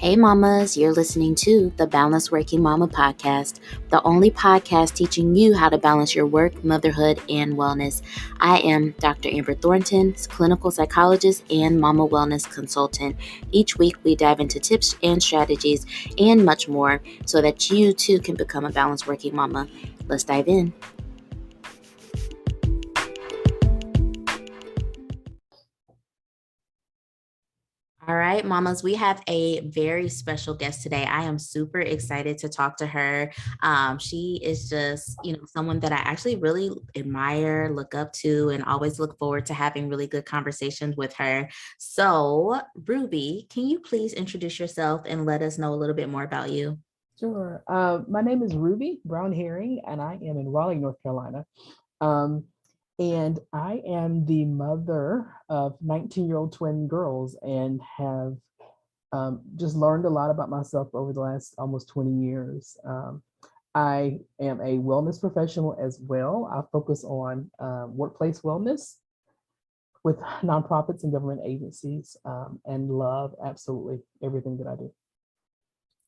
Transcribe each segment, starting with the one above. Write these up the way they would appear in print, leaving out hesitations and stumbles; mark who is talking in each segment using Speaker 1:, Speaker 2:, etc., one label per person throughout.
Speaker 1: Hey mamas, you're listening to the Balanced Working Mama podcast, the only podcast teaching you how to balance your work, motherhood, and wellness. I am Dr. Amber Thornton, clinical psychologist and mama wellness consultant. Each week we dive into tips and strategies and much more so that you too can become a balanced working mama. Let's dive in. All right, mamas, we have a very special guest today. I am super excited to talk to her. She is just, someone that I actually really admire, look up to, and always look forward to having really good conversations with her. So, Ruby, can you please introduce yourself and let us know a little bit more about you?
Speaker 2: Sure. My name is Ruby Brown Herring, and I am in Raleigh, North Carolina. Um, and I am the mother of 19-year-old twin girls and have just learned a lot about myself over the last almost 20 years. I am a wellness professional as well. I focus on workplace wellness with nonprofits and government agencies and love absolutely everything that I do.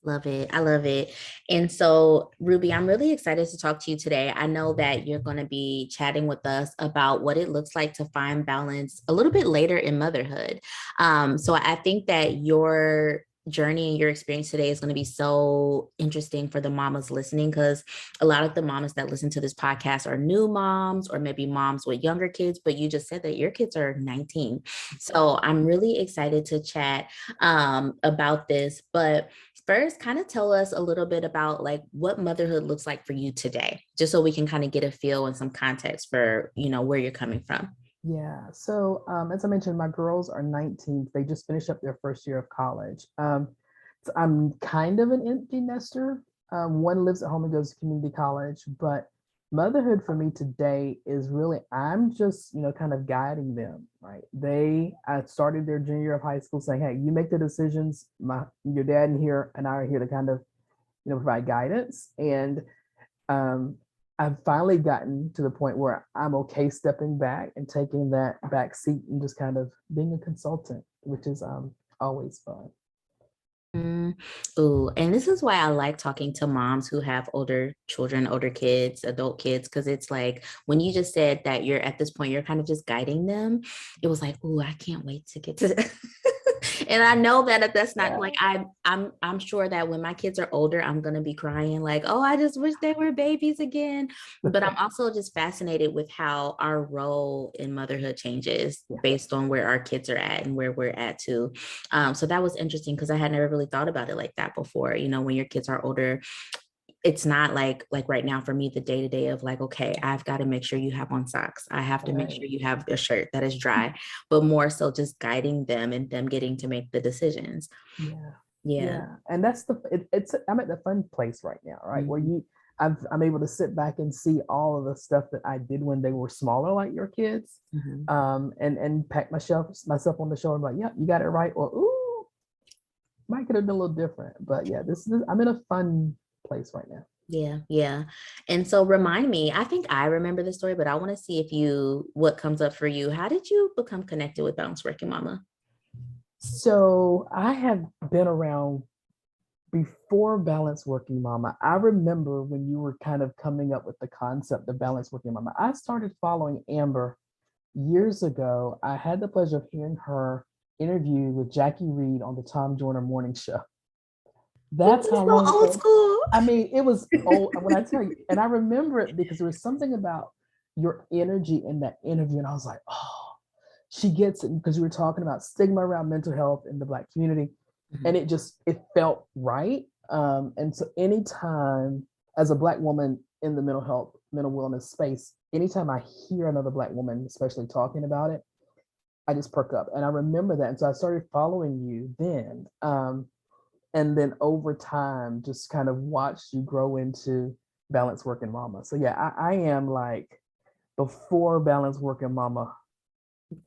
Speaker 1: Love it. I love it. And so, Ruby, I'm really excited to talk to you today. I know that you're going to be chatting with us about what it looks like to find balance a little bit later in motherhood. So, I think that your journey and your experience today is going to be so interesting for the mamas listening, because a lot of the mamas that listen to this podcast are new moms or maybe moms with younger kids, but you just said that your kids are 19. So I'm really excited to chat about this. But first, kind of tell us a little bit about like what motherhood looks like for you today, just so we can kind of get a feel and some context for, where you're coming from.
Speaker 2: Yeah. So, as I mentioned, my girls are 19. They just finished up their first year of college. So I'm kind of an empty nester. One lives at home and goes to community college, but motherhood for me today is really, I'm just, kind of guiding them, right? I started their junior year of high school saying, hey, you make the decisions. Your dad and here and I are here to kind of, provide guidance. And um, I've finally gotten to the point where I'm okay stepping back and taking that back seat and just kind of being a consultant, which is always fun.
Speaker 1: Mm. Ooh, and this is why I like talking to moms who have older children, older kids, adult kids, because it's like when you just said that you're at this point, you're kind of just guiding them. It was like, ooh, I can't wait to get to and I know that that's not
Speaker 2: Yeah.
Speaker 1: like I'm sure that when my kids are older, I'm gonna be crying like, oh, I just wish they were babies again. But I'm also just fascinated with how our role in motherhood changes
Speaker 2: Yeah.
Speaker 1: based on where our kids are at and where we're at too. So that was interesting because I had never really thought about it like that before. When your kids are older, it's not like right now for me, the day to day of like, okay, I've got to make sure you have on socks. I have to make
Speaker 2: Right.
Speaker 1: sure you have a shirt that is dry, but more so just guiding them and them getting to make the decisions.
Speaker 2: Yeah.
Speaker 1: Yeah.
Speaker 2: Yeah. And that's it's I'm at the fun place right now, right? Where
Speaker 1: Mhm.
Speaker 2: I'm able to sit back and see all of the stuff that I did when they were smaller, like your kids,
Speaker 1: Mhm.
Speaker 2: and pat myself on the shoulder, like, yeah, you got it right, or ooh, might could have done a little different. But yeah, I'm in a fun place right now.
Speaker 1: Yeah, yeah. And so remind me, I think I remember the story, but I want to see what comes up for you. How did you become connected with Balanced Working Mama?
Speaker 2: So I have been around before Balance Working Mama. I remember when you were kind of coming up with the concept of Balance Working Mama. I started following Amber years ago. I had the pleasure of hearing her interview with Jackie Reed on the Tom Joyner Morning Show. That's how
Speaker 1: So
Speaker 2: long
Speaker 1: old
Speaker 2: ago.
Speaker 1: school.
Speaker 2: I mean, it was old when I tell you, and I remember it because there was something about your energy in that interview, and I was like, oh, she gets it because you were talking about stigma around mental health in the Black community, and
Speaker 1: Mhm.
Speaker 2: it felt right. And so, anytime as a Black woman in the mental wellness space, anytime I hear another Black woman, especially talking about it, I just perk up, and I remember that, and so I started following you then. And then over time just kind of watched you grow into Balance Working Mama. So yeah, I am like before Balance Working Mama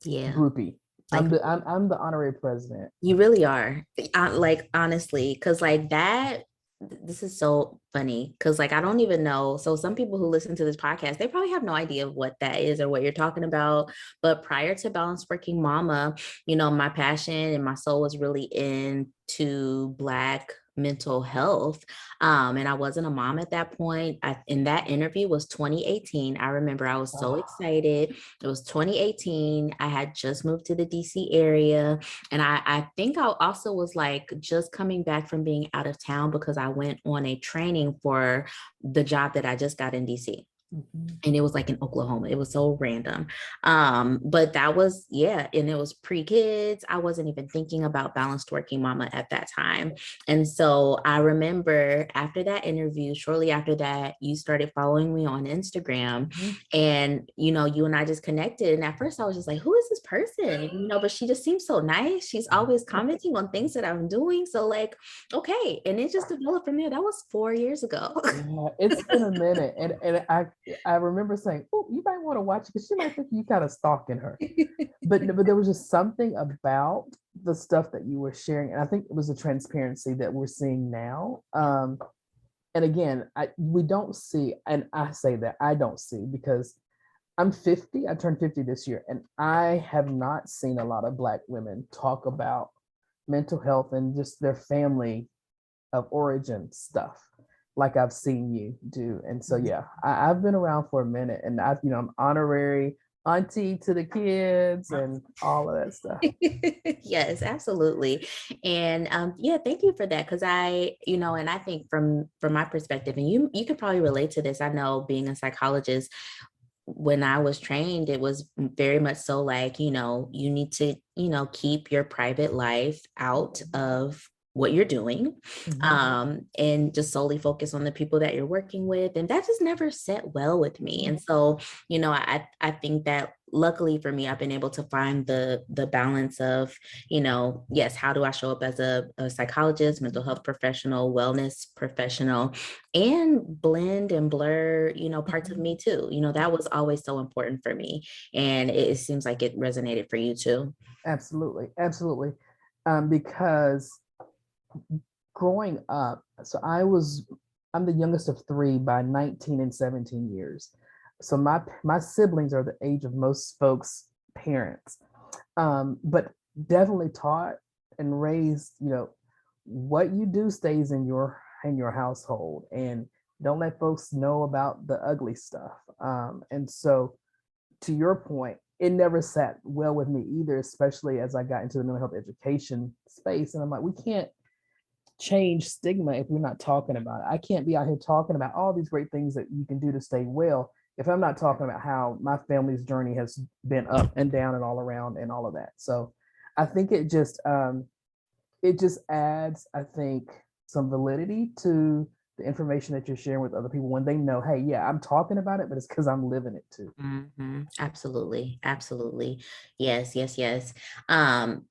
Speaker 1: Yeah.
Speaker 2: groupie.
Speaker 1: Like
Speaker 2: I'm the honorary president.
Speaker 1: you really are. Like honestly, because like that This is so funny because like I don't even know. So some people who listen to this podcast, they probably have no idea of what that is or what you're talking about. But prior to Balanced Working Mama, my passion and my soul was really into Black mental health. And I wasn't a mom at that point. In that interview was 2018. I remember I was so
Speaker 2: Oh,
Speaker 1: excited. It was 2018. I had just moved to the DC area. And I think I also was like just coming back from being out of town because I went on a training for the job that I just got in DC,
Speaker 2: mhm.
Speaker 1: and it was like in Oklahoma. It was so random. But that was, yeah, and it was pre-kids. I wasn't even thinking about Balanced Working Mama at that time. And so I remember after that interview, shortly after that, you started following me on Instagram,
Speaker 2: Mhm.
Speaker 1: and you and I just connected. And at first I was just like, who is this person? But she just seems so nice. She's always commenting on things that I'm doing. So like, okay. And it just developed from there. That was 4 years ago.
Speaker 2: Yeah, it's been a minute, and I remember saying, "Oh, you might want to watch it because she might think you kind of stalking her." But there was just something about the stuff that you were sharing, and I think it was the transparency that we're seeing now. And again, we don't see, and I say that I don't see because I'm 50. I turned 50 this year, and I have not seen a lot of Black women talk about mental health and just their family of origin stuff like I've seen you do. And so yeah, I've been around for a minute, and I'm honorary auntie to the kids and all of that stuff.
Speaker 1: Yes, absolutely. And yeah, thank you for that. Cause and I think from my perspective, and you could probably relate to this. I know being a psychologist, when I was trained, it was very much so like, you need to, keep your private life out of what you're doing,
Speaker 2: Mhm.
Speaker 1: and just solely focus on the people that you're working with. And that just never set well with me. And so, I think that luckily for me, I've been able to find the balance of, yes, how do I show up as a psychologist, mental health professional, wellness professional, and blend and blur, parts of
Speaker 2: Mhm.
Speaker 1: me too. That was always so important for me. And it seems like it resonated for you too.
Speaker 2: Absolutely, absolutely. Because growing up, so I'm the youngest of three by 19 and 17 years. So my siblings are the age of most folks' parents. But definitely taught and raised, what you do stays in your household, and don't let folks know about the ugly stuff. And so to your point, it never sat well with me either, especially as I got into the mental health education space. And I'm like, we can't change stigma if we're not talking about it. I can't be out here talking about all these great things that you can do to stay well if I'm not talking about how my family's journey has been up and down and all around and all of that. So I think it just adds, I think, some validity to the information that you're sharing with other people when they know, hey, yeah, I'm talking about it, but it's because I'm living it too.
Speaker 1: Absolutely. Absolutely. Yes, yes, yes. Um,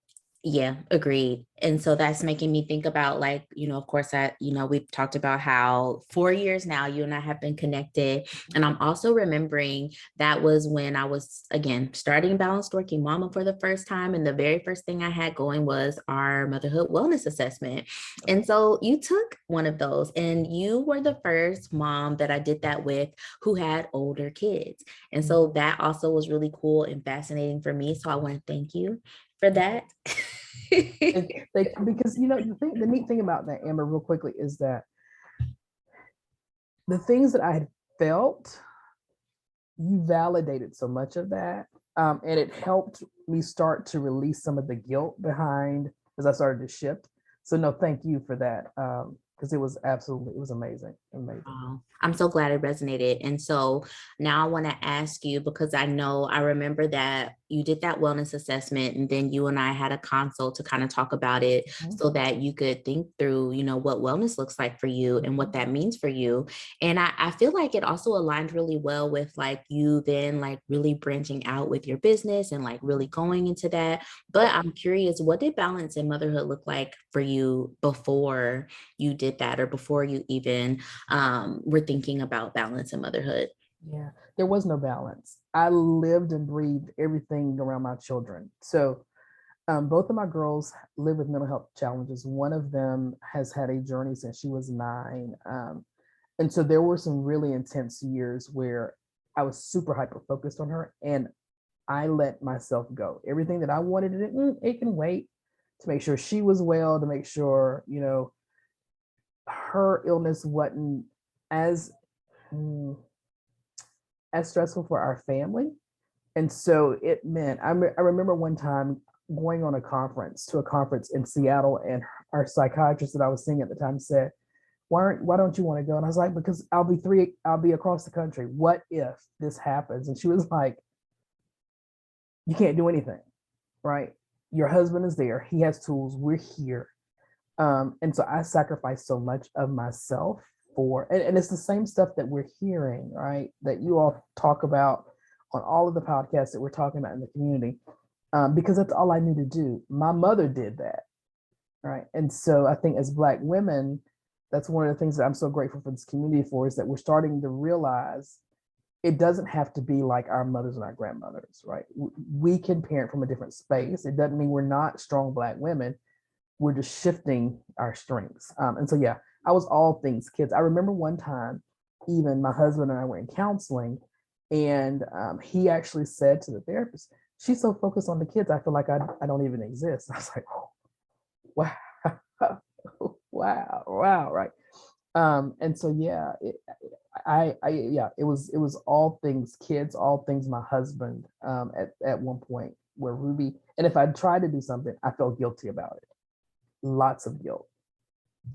Speaker 1: yeah, agreed. And so that's making me think about like, of course, we've talked about how 4 years now you and I have been connected. And I'm also remembering that was when I was again starting Balanced Working Mama for the first time. And the very first thing I had going was our motherhood wellness assessment. And so you took one of those, and you were the first mom that I did that with who had older kids. And so that also was really cool and fascinating for me. So I want to thank you for that.
Speaker 2: Because the neat thing about that, Amber, real quickly, is that the things that I had felt, you validated so much of that, and it helped me start to release some of the guilt behind as I started to shift. So no, thank you for that, because it was amazing, amazing.
Speaker 1: Oh, I'm so glad it resonated. And so now I want to ask you, because I remember that you did that wellness assessment, and then you and I had a consult to kind of talk about it
Speaker 2: Mhm.
Speaker 1: so that you could think through, what wellness looks like for you and what that means for you. And I feel like it also aligned really well with like you then like really branching out with your business and like really going into that. But I'm curious, what did balance and motherhood look like for you before you did that, or before you even we're thinking about balance and motherhood?
Speaker 2: Yeah, there was no balance. I lived and breathed everything around my children. So Both of my girls live with mental health challenges. One of them has had a journey since she was 9. And so there were some really intense years where I was super hyper focused on her, and I let myself go. Everything that I wanted to do, it can wait, to make sure she was well, to make sure, her illness wasn't as mm, as stressful for our family. And so it meant, I remember one time going on to a conference in Seattle, and our psychiatrist that I was seeing at the time said, why don't you want to go? And I was like, because I'll be across the country. What if this happens? And she was like, you can't do anything, right? Your husband is there. He has tools. We're here. And so I sacrificed so much of myself and it's the same stuff that we're hearing, right? That you all talk about on all of the podcasts that we're talking about in the community, because that's all I knew to do. My mother did that, right? And so I think as Black women, that's one of the things that I'm so grateful for this community for, is that we're starting to realize it doesn't have to be like our mothers and our grandmothers, right? We can parent from a different space. It doesn't mean we're not strong Black women. We're just shifting our strengths. And so, yeah, I was all things kids. I remember one time, even my husband and I were in counseling, and he actually said to the therapist, she's so focused on the kids, I feel like I don't even exist. I was like, oh, wow, wow, right. And so, yeah, yeah, it was all things kids, all things my husband, at one point, where Ruby, and if I tried to do something, I felt guilty about it. Lots of guilt,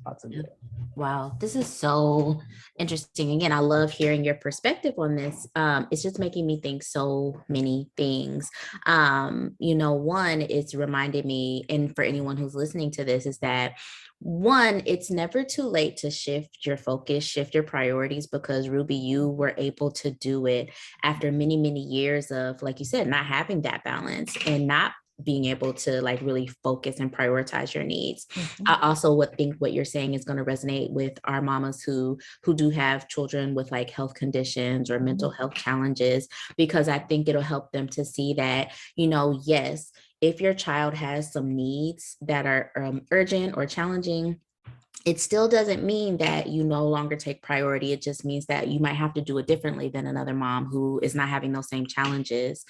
Speaker 2: lots of guilt.
Speaker 1: Wow, this is so interesting. Again, I love hearing your perspective on this. It's just making me think so many things. One, it's reminded me, and for anyone who's listening to this, is that one, it's never too late to shift your focus, shift your priorities, because Ruby, you were able to do it after many, many years of, like you said, not having that balance and not being able to like really focus and prioritize your needs.
Speaker 2: Mm-hmm.
Speaker 1: I also would think what you're saying is going to resonate with our mamas who do have children with like health conditions or mental
Speaker 2: Mm-hmm.
Speaker 1: health challenges, because I think it'll help them to see that, yes, if your child has some needs that are urgent or challenging, it still doesn't mean that you no longer take priority. It just means that you might have to do it differently than another mom who is not having those same challenges.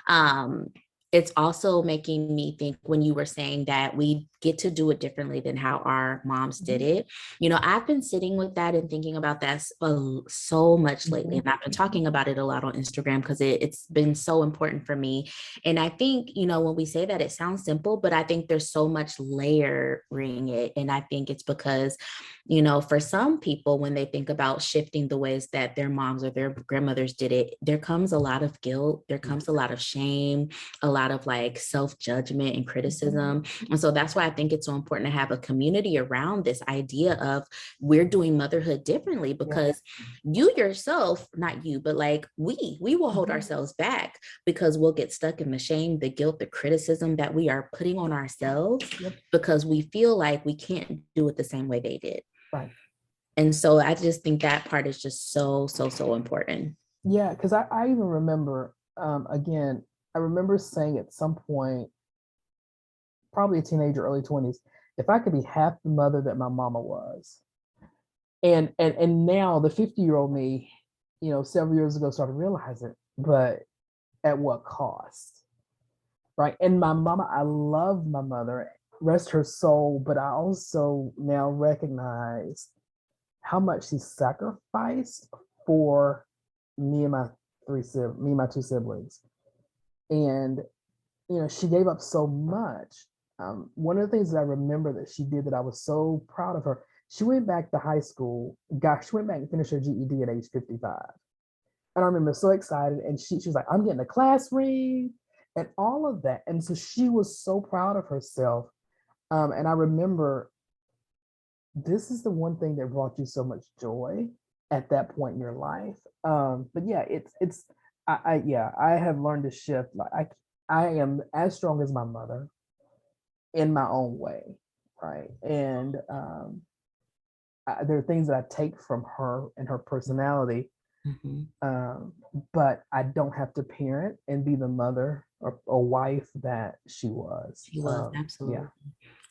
Speaker 1: Um, it's also making me think when you were saying that we get to do it differently than how our moms did
Speaker 2: Mm-hmm.
Speaker 1: it. I've been sitting with that and thinking about that so much lately. And I've been talking about it a lot on Instagram because it's been so important for me. And I think, when we say that, it sounds simple, but I think there's so much layering it. And I think it's because, for some people, when they think about shifting the ways that their moms or their grandmothers did it, there comes a lot of guilt, there comes a lot of shame, a lot of like self-judgment and criticism. And so that's why I think it's so important to have a community around this idea of we're doing motherhood differently,
Speaker 2: Yeah.
Speaker 1: because you yourself, not you, but like we will hold ourselves back because we'll get stuck in the shame, the guilt, the criticism that we are putting on ourselves
Speaker 2: Yep.
Speaker 1: because we feel like we can't do it the same way they did.
Speaker 2: Right.
Speaker 1: And so I just think that part is just so, so, so important.
Speaker 2: Yeah, because I even remember, again, I remember saying at some point, probably a teenager, early 20s, if I could be half the mother that my mama was. And now the 50-year-old me, several years ago started realizing, but at what cost? Right. And my mama, I love my mother, rest her soul, but I also now recognize how much she sacrificed for me and my two siblings. And she gave up so much. One of the things that I remember that she did that I was so proud of her, she went back to high school. Gosh, she went back and finished her GED at age 55. And I remember so excited. And she was like, I'm getting a class ring and all of that. And so she was so proud of herself. And I remember, this is the one thing that brought you so much joy at that point in your life. But yeah, I have learned to shift. Like I am as strong as my mother in my own way, right? And there are things that I take from her and her personality,
Speaker 1: Mm-hmm.
Speaker 2: but I don't have to parent and be the mother a wife that she was.
Speaker 1: She was
Speaker 2: Yeah.
Speaker 1: absolutely.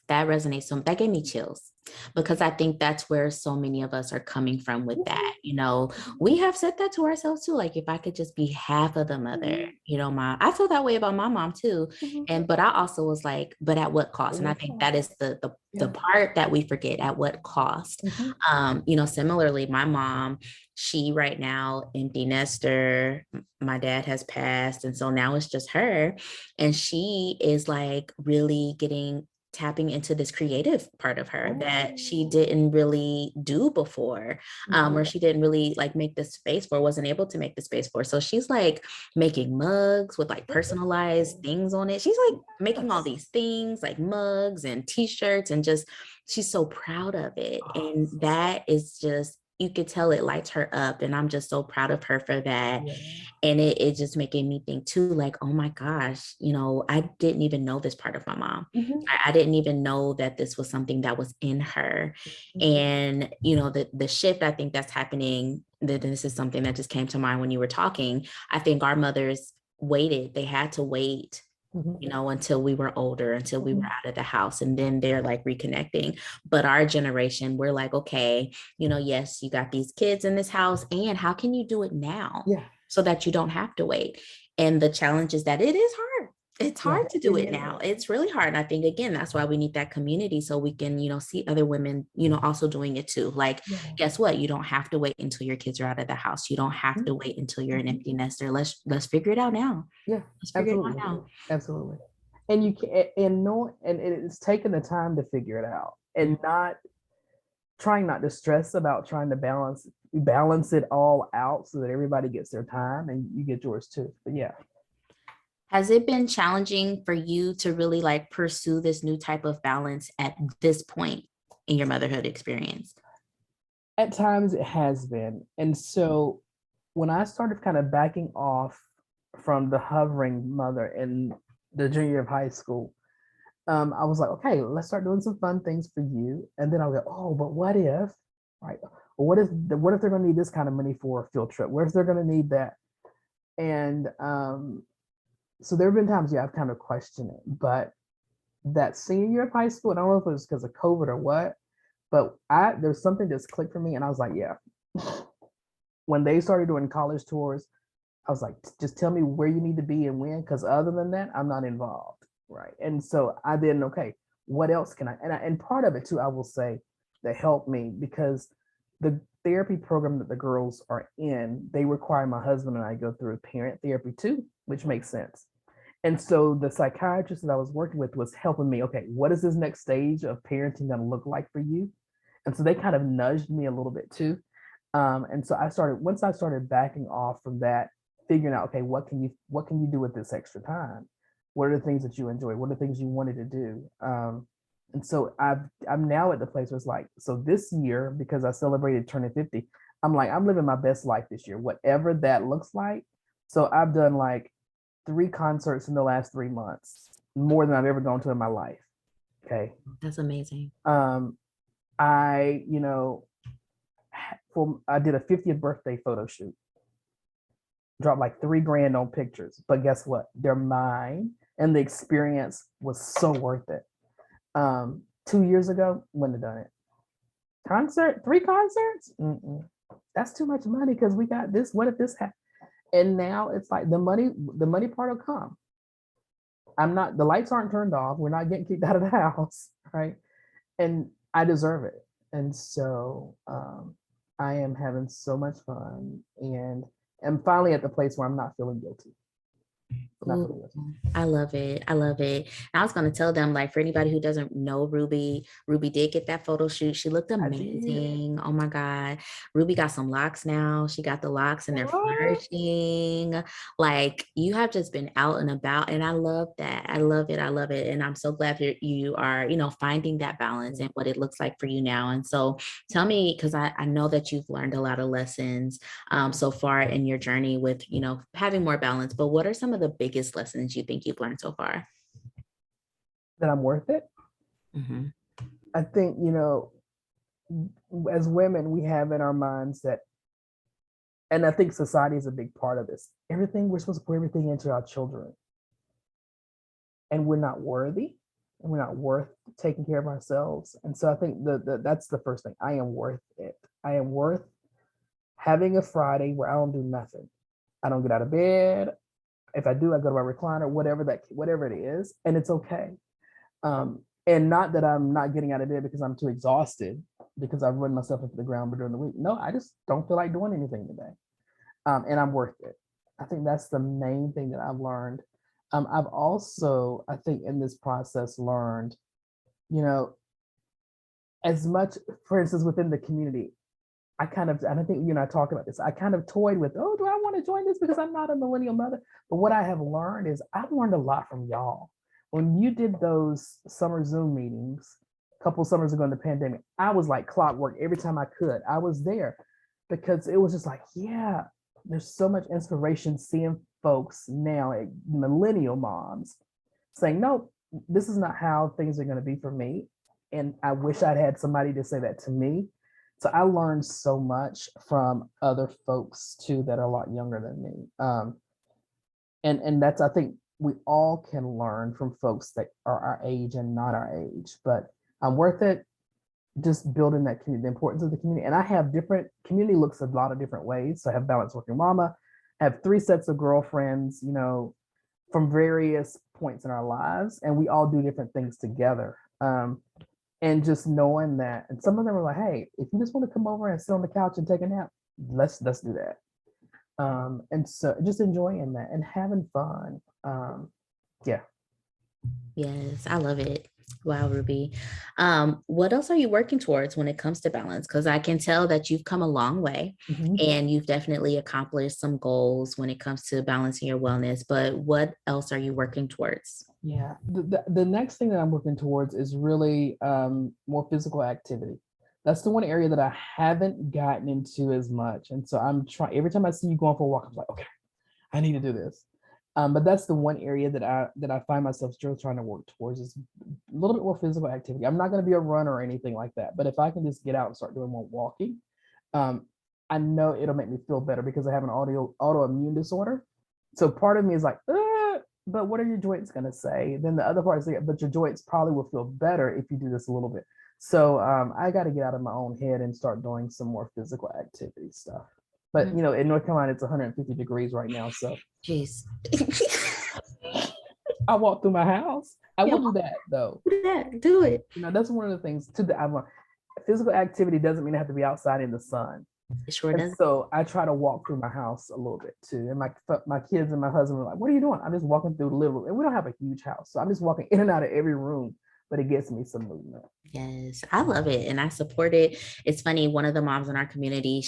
Speaker 1: That resonates. So that gave me chills because I think that's where so many of us are coming from with that. You know, we have said that to ourselves too. Like, if I could just be half of the mother,
Speaker 2: Mhm,
Speaker 1: you know, I feel that way about my mom too.
Speaker 2: mhm.
Speaker 1: But I also was like, but at what cost? And I
Speaker 2: What
Speaker 1: think
Speaker 2: cost?
Speaker 1: that is the
Speaker 2: Yeah.
Speaker 1: part that we forget, at what cost.
Speaker 2: Mhm.
Speaker 1: You know, similarly, my mom, she right now empty nester. My dad has passed, and so now it's just her, and she is like really getting tapping into this creative part of her that she
Speaker 2: Oh.
Speaker 1: didn't really do before,
Speaker 2: Mhm.
Speaker 1: or she didn't really like make the space for, wasn't able to make the space for. So she's like making mugs with like personalized
Speaker 2: Ooh.
Speaker 1: things on it. She's like making all
Speaker 2: Yes.
Speaker 1: these things like mugs and t-shirts, and just she's so proud of it. And
Speaker 2: Awesome.
Speaker 1: that is just, you could tell it lights her up. And I'm just so proud of her for that.
Speaker 2: Yeah.
Speaker 1: And it just making me think too, like, oh my gosh, you know, I didn't even know this part of my mom.
Speaker 2: Mhm.
Speaker 1: I didn't even know that this was something that was in her.
Speaker 2: Mhm.
Speaker 1: And, you know, the shift I think that's happening, that this is something that just came to mind when you were talking. I think our mothers waited, they had to wait,
Speaker 2: Mhm.
Speaker 1: you know, until we were older, until we were
Speaker 2: Mhm.
Speaker 1: out of the house. And then they're like reconnecting. But our generation, we're like, okay, you know, yes, you got these kids in this house. And how can you do it now
Speaker 2: Yeah.
Speaker 1: so that you don't have to wait? And the challenge is that it is hard. It's
Speaker 2: Yeah.
Speaker 1: hard to
Speaker 2: It
Speaker 1: do it
Speaker 2: is.
Speaker 1: now. It's really hard. And I think, again, that's why we need that community so we can, you know, see other women, you know, also doing it too. Like,
Speaker 2: Yeah.
Speaker 1: guess what? You don't have to wait until your kids are out of the house. You don't have
Speaker 2: Mhm.
Speaker 1: to wait until you're an
Speaker 2: Mhm.
Speaker 1: empty nester. Let's figure it out now.
Speaker 2: Yeah.
Speaker 1: Let's figure it out
Speaker 2: Absolutely.
Speaker 1: now.
Speaker 2: Absolutely. And you can, and no, and it's taking the time to figure it out, and not trying not to stress about trying to balance it all out so that everybody gets their time and you get yours too. But yeah,
Speaker 1: Has it been challenging for you to really like pursue this new type of balance at this point in your motherhood experience?
Speaker 2: at times it has been. And so when I started kind of backing off from the hovering mother in the junior year of high school, I was like, okay, let's start doing some fun things for you. And then I'll go, oh, but what if, right? Well, what if they're going to need this kind of money for a field trip? What if they're going to need that? And so there have been times, yeah, I've kind of questioned it. But that senior year of high school, and I don't know if it was because of COVID or what, but there's something that's clicked for me, and I was like, yeah. When they started doing college tours, I was like, just tell me where you need to be and when, because other than that, I'm not involved. Right. And so I then, okay, what else can and part of it too, I will say, that helped me because the therapy program that the girls are in, they require my husband and I go through parent therapy too, which makes sense. And so the psychiatrist that I was working with was helping me, okay, what is this next stage of parenting going to look like for you? And so they kind of nudged me a little bit too. And so once I started backing off from that, figuring out, okay, what can you do with this extra time? What are the things that you enjoy? What are the things you wanted to do? And so I'm now at the place where it's like, so this year, because I celebrated turning 50, I'm like, I'm living my best life this year, whatever that looks like. So I've done like 3 concerts in the last 3 months, more than I've ever gone to in my life. Okay.
Speaker 1: That's amazing.
Speaker 2: Um, I, I did a 50th birthday photo shoot, dropped like 3 grand on pictures, but guess what? They're mine, and the experience was so worth it. 2 years ago, wouldn't have done it. 3 concerts? Mm-mm. That's too much money because we got this. What if this happens? And now it's like the money part will come. The lights aren't turned off. We're not getting kicked out of the house, right? And I deserve it. And so I am having so much fun, and I'm finally at the place where I'm not feeling guilty. Not
Speaker 1: Ooh,
Speaker 2: feeling guilty.
Speaker 1: I love it. I love it. I was going to tell them, like, for anybody who doesn't know Ruby, Ruby did get that photo shoot. She looked
Speaker 2: I did.
Speaker 1: amazing. Oh my God. Ruby got some locks now. She got the locks and they're
Speaker 2: What?
Speaker 1: flourishing. Like, you have just been out and about. And I love that. I love it. I love it. And I'm so glad that you are, you know, finding that balance and what it looks like for you now. And so tell me, because I know that you've learned a lot of lessons so far in your journey with, you know, having more balance, but what are some of the biggest lessons you think you've learned so far?
Speaker 2: That I'm worth it.
Speaker 1: Hmm.
Speaker 2: I think, as women, we have in our minds that, and I think society is a big part of this. Everything we're supposed to put everything into our children. and we're not worthy, and we're not worth taking care of ourselves. And so I think that's the first thing. I am worth it. I am worth having a Friday where I don't do nothing. I don't get out of bed. If I do, I go to my recliner, whatever it is, and it's okay. And not that I'm not getting out of bed because I'm too exhausted because I've run myself into the ground during the week. No, I just don't feel like doing anything today. And I'm worth it. I think that's the main thing that I've learned. I've also, I think, in this process learned, you know, as much, for instance, within the community, and I think you and I talked about this. I kind of toyed with, oh, do I want to join this because I'm not a millennial mother? But what I have learned is I've learned a lot from y'all. When you did those summer Zoom meetings a couple summers ago in the pandemic, I was like clockwork every time I could. I was there because it was just like, yeah, there's so much inspiration seeing folks now, like millennial moms, saying, no, this is not how things are going to be for me. And I wish I'd had somebody to say that to me. So I learned so much from other folks too that are a lot younger than me. And that's, I think we all can learn from folks that are our age and not our age, but I'm worth it. Just building that community, the importance of the community. And I have different community looks a lot of different ways. So I have Balanced Working Mama. I have 3 sets of girlfriends, from various points in our lives, and we all do different things together. And just knowing that, and some of them are like, hey, if you just want to come over and sit on the couch and take a nap, let's do that. And so just enjoying that and having fun. Yeah.
Speaker 1: Yes, I love it. Wow, Ruby. What else are you working towards when it comes to balance? Because I can tell that you've come a long way
Speaker 2: Mhm.
Speaker 1: and you've definitely accomplished some goals when it comes to balancing your wellness. But what else are you working towards?
Speaker 2: Yeah. The next thing that I'm working towards is really more physical activity. That's the one area that I haven't gotten into as much. And so I'm trying, every time I see you going for a walk, I'm like, okay, I need to do this. But that's the one area that I find myself still trying to work towards is a little bit more physical activity. I'm not going to be a runner or anything like that, but if I can just get out and start doing more walking, um, I know it'll make me feel better because I have an autoimmune disorder. So part of me is like, but what are your joints going to say? Then the other part is, like, but your joints probably will feel better if you do this a little bit. So I got to get out of my own head and start doing some more physical activity stuff. But
Speaker 1: Mm.
Speaker 2: in North Carolina, it's 150 degrees right now, so
Speaker 1: Jeez.
Speaker 2: I walk through my house. I
Speaker 1: Yeah,
Speaker 2: will do that though.
Speaker 1: do that. Do it.
Speaker 2: That's one of the things too that I've learned. Physical activity doesn't mean I have to be outside in the sun.
Speaker 1: It sure
Speaker 2: And
Speaker 1: does.
Speaker 2: so I try to walk through my house a little bit too. And my kids and my husband are like, "What are you doing?" I'm just walking through the living room, and we don't have a huge house, so I'm just walking in and out of every room. But it gets me some movement.
Speaker 1: Yes, I love it and I support it. It's funny, one of the moms in our community,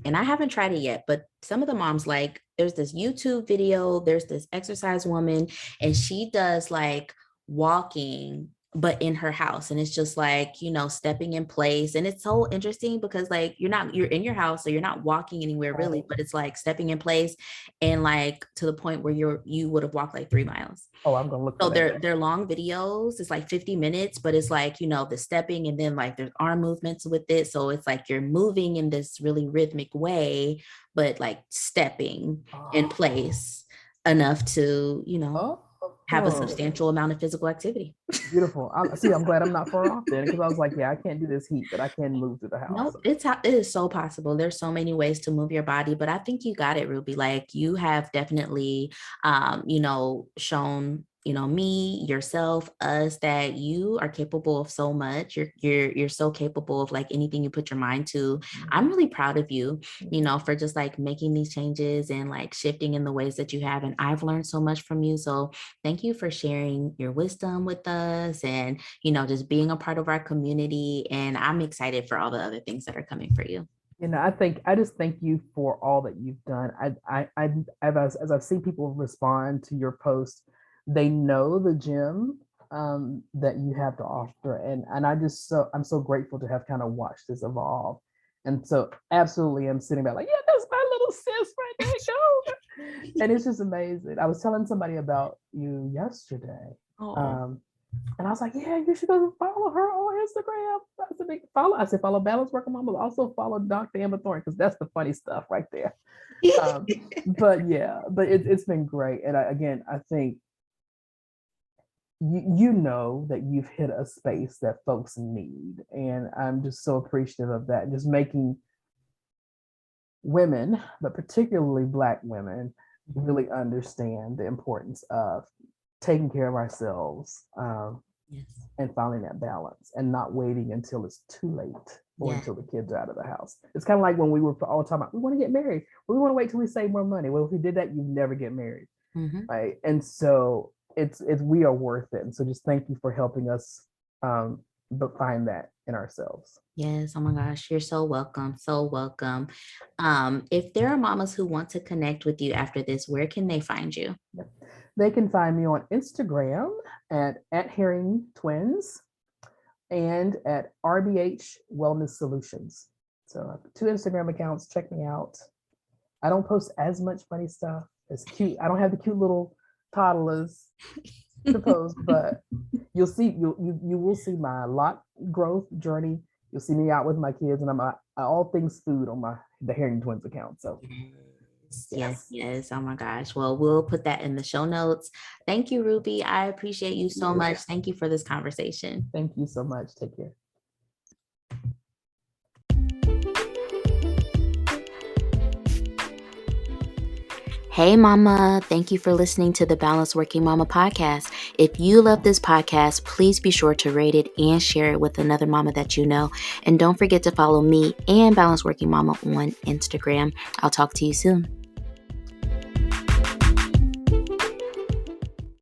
Speaker 1: and I haven't tried it yet, but some of the moms, like, there's this YouTube video, there's this exercise woman, and she does like walking, but in her house. And it's just like, stepping in place. And it's so interesting because, like, you're in your house, so you're not walking anywhere really,
Speaker 2: Right.
Speaker 1: but it's like stepping in place and like to the point where you would have walked like 3 miles.
Speaker 2: Oh, I'm gonna look for
Speaker 1: So
Speaker 2: that.
Speaker 1: they're long videos. It's like 50 minutes, but it's like, the stepping and then like there's arm movements with it. So it's like you're moving in this really rhythmic way, but like stepping in
Speaker 2: Oh,
Speaker 1: place enough to, have a
Speaker 2: oh,
Speaker 1: substantial amount of physical activity.
Speaker 2: beautiful. See, I'm glad I'm not far off then because I was like, yeah, I can't do this heat, but I can move through the house.
Speaker 1: No, it is so possible. There's so many ways to move your body, but I think you got it, Ruby. Like, you have definitely, shown, me, yourself, us, that you are capable of so much. You're so capable of like anything you put your mind to. I'm really proud of you, for just like making these changes and like shifting in the ways that you have. And I've learned so much from you. So thank you for sharing your wisdom with us and just being a part of our community. And I'm excited for all the other things that are coming for you.
Speaker 2: I just thank you for all that you've done. As I've seen people respond to your posts, they know the gym that you have to offer, and I'm so grateful to have kind of watched this evolve. And so, absolutely, I'm sitting back like, yeah, that's my little sis right there. Go, and it's just amazing. I was telling somebody about you yesterday.
Speaker 1: Oh,
Speaker 2: Um, and I was like, yeah, you should go follow her on Instagram. That's a big follow. I said, follow Balance Working Mom, but also follow Dr. Amber Thornton because that's the funny stuff right there. Um, but yeah, but it's been great. And again, I think you know that you've hit a space that folks need. And I'm just so appreciative of that. Just making women, but particularly Black women, really understand the importance of taking care of ourselves,
Speaker 1: Yes.
Speaker 2: and finding that balance and not waiting until it's too late or
Speaker 1: Yeah.
Speaker 2: until the kids are out of the house. It's kind of like when we were all talking about, we want to get married. Well, we want to wait till we save more money. Well, if we did that, you'd never get married.
Speaker 1: Hmm.
Speaker 2: Right. And so it's we are worth it. And so just thank you for helping us, but find that in ourselves.
Speaker 1: Yes. Oh my gosh. You're so welcome. So welcome. If there are mamas who want to connect with you after this, where can they find you?
Speaker 2: Yep. They can find me on Instagram at Herring Twins and at RBH Wellness Solutions. So I have 2 Instagram accounts. Check me out. I don't post as much funny stuff. It's cute. I don't have the cute little toddlers to post, but you'll see you will see my lot growth journey. You'll see me out with my kids, and I'm all things food on the Herring Twins account. So
Speaker 1: Yes, yes,
Speaker 2: yes,
Speaker 1: yes. Oh my gosh. Well, we'll put that in the show notes. Thank you, Ruby. I appreciate you so much. Thank you for this conversation.
Speaker 2: thank you so much. Take care.
Speaker 1: Hey, Mama. Thank you for listening to the Balanced Working Mama podcast. If you love this podcast, please be sure to rate it and share it with another mama that you know. And don't forget to follow me and Balanced Working Mama on Instagram. I'll talk to you soon.